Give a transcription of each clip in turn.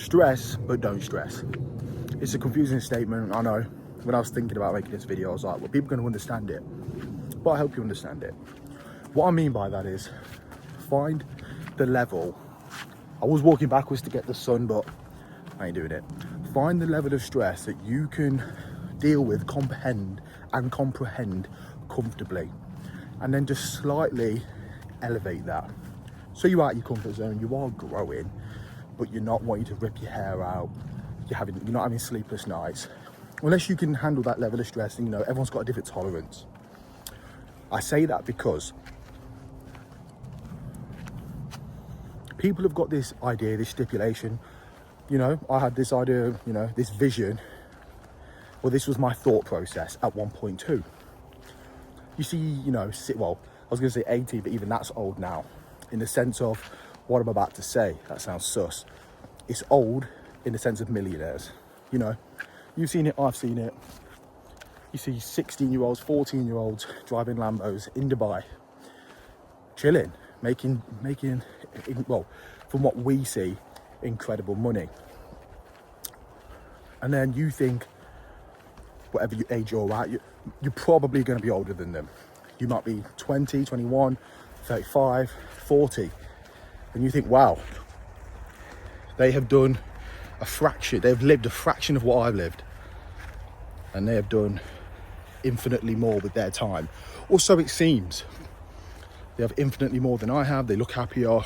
Stress, but don't stress. It's a confusing statement, I know. When I was thinking about making this video, I was like, well, people are going to understand it, but I hope you understand it. What I mean by that is, find the level. I was walking backwards to get the sun, but I ain't doing it. Find the level of stress that you can deal with, comprehend comfortably, and then just slightly elevate that. So you're out of your comfort zone, you are growing, but you're not wanting to rip your hair out. You're not having sleepless nights. Unless you can handle that level of stress, and everyone's got a different tolerance. I say that because people have got this idea, this stipulation. I had this idea, this vision. Well, this was my thought process at 1.2. You see, I was going to say 80, but even that's old now. In the sense of what I'm about to say, that sounds sus. It's old in the sense of millionaires. You've seen it, I've seen it. You see 16-year-olds, 14-year-olds driving Lambos in Dubai, chilling, making, well, from what we see, incredible money. And then you think, whatever age you're at, you're probably going to be older than them. You might be 20, 21, 35, 40. And you think, wow, they have done they've lived a fraction of what I've lived. And they have done infinitely more with their time. Or so it seems. They have infinitely more than I have. They look happier.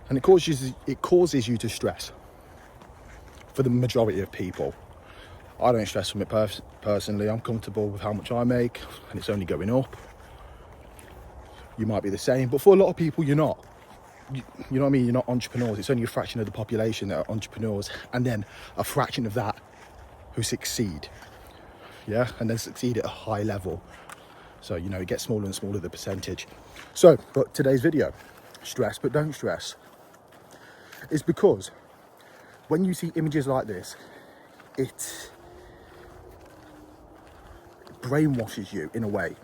And it causes you to stress. For the majority of people. I don't stress from it personally. I'm comfortable with how much I make, and it's only going up. You might be the same, but for a lot of people, you're not. You know what I mean? You're not entrepreneurs. It's only a fraction of the population that are entrepreneurs, and then a fraction of that who succeed. Yeah, and then succeed at a high level. So, it gets smaller and smaller, the percentage. So, but today's video, stress but don't stress, is because when you see images like this, it brainwashes you in a way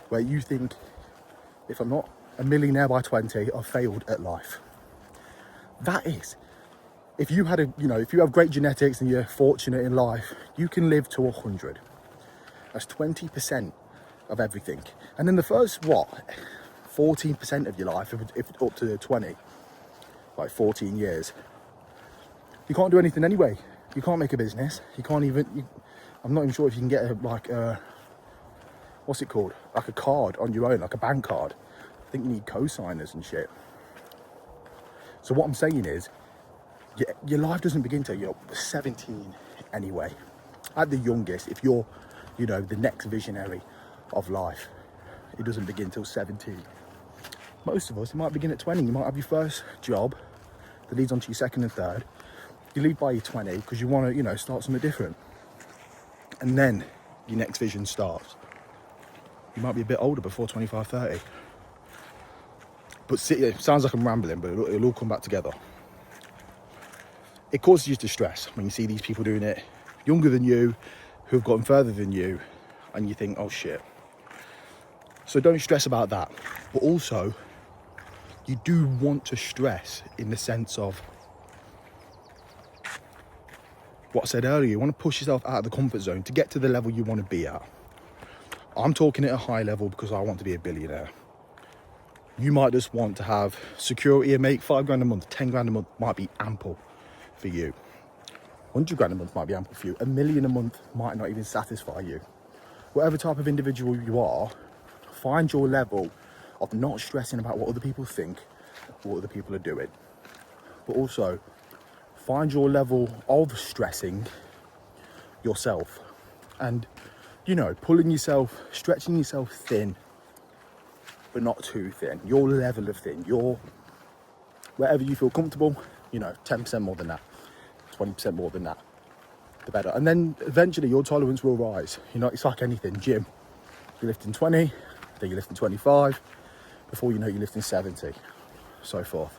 where you think, if I'm not a millionaire by 20, I've failed at life. That is, if you have great genetics and you're fortunate in life, you can live to 100. That's 20% of everything. And then the first, 14% of your life, if up to 20, like 14 years, you can't do anything anyway. You can't make a business. You can't even, I'm not even sure if you can get what's it called? Like a card on your own, like a bank card. I think you need co-signers and shit. So what I'm saying is, your life doesn't begin till you're 17 anyway. At the youngest, if you're, the next visionary of life, it doesn't begin till 17. Most of us, it might begin at 20. You might have your first job that leads on to your second and third. You leave by your 20 because you want to, start something different. And then your next vision starts. You might be a bit older before 25, 30. But see, it sounds like I'm rambling, but it'll all come back together. It causes you to stress when you see these people doing it younger than you, who've gotten further than you, and you think, oh shit. So don't stress about that. But also, you do want to stress in the sense of what I said earlier. You want to push yourself out of the comfort zone to get to the level you want to be at. I'm talking at a high level because I want to be a billionaire. You might just want to have security and make 5 grand a month, 10 grand a month might be ample for you. 100 grand a month might be ample for you. $1 million a month might not even satisfy you. Whatever type of individual you are, find your level of not stressing about what other people think, what other people are doing. But also, find your level of stressing yourself. And, pulling yourself, stretching yourself thin, but not too thin. Your level of thin, wherever you feel comfortable, 10% more than that, 20% more than that, the better. And then eventually your tolerance will rise. It's like anything, gym. You're lifting 20, then you're lifting 25, before you know you're lifting 70, so forth.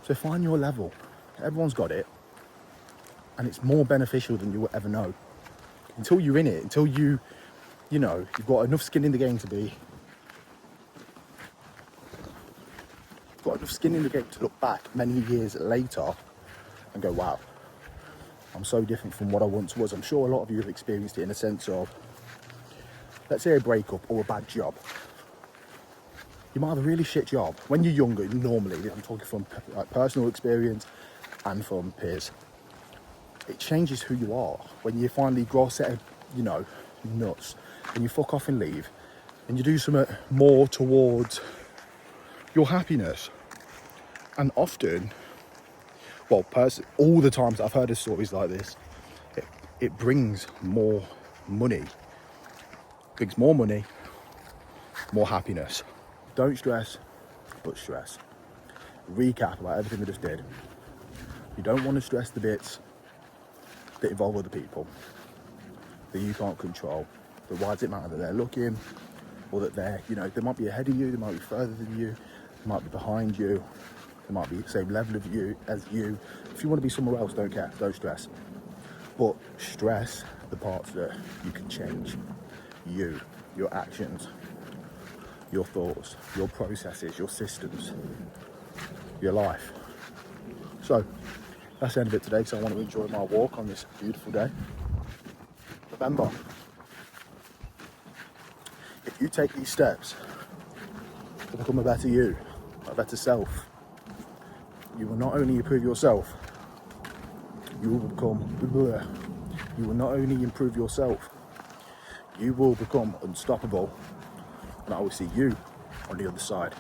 So find your level. Everyone's got it. And it's more beneficial than you will ever know. Until you're in it, until you've got enough skin in the game to be got enough skin in the game to look back many years later and go, wow, I'm so different from what I once was. I'm sure a lot of you have experienced it in a sense of, let's say a breakup or a bad job. You might have a really shit job. When you're younger, normally, I'm talking from like personal experience and from peers, it changes who you are. When you finally grow a set of, you know, nuts, and you fuck off and leave, and you do something more towards your happiness. And often, well, all the times I've heard of stories like this, it brings more money. Brings more money, more happiness. Don't stress, but stress. Recap about everything we just did. You don't want to stress the bits that involve other people, that you can't control. But why does it matter that they're looking, or that they're, you know, they might be ahead of you, they might be further than you, they might be behind you, they might be the same level of you as you. If you want to be somewhere else, don't care, don't stress. But stress the parts that you can change. You, your actions, your thoughts, your processes, your systems, your life. So that's the end of it today, because I want to enjoy my walk on this beautiful day. Remember, if you take these steps to become a better you, a better self, you will not only improve yourself, you will not only improve yourself, you will become unstoppable. And I will see you on the other side.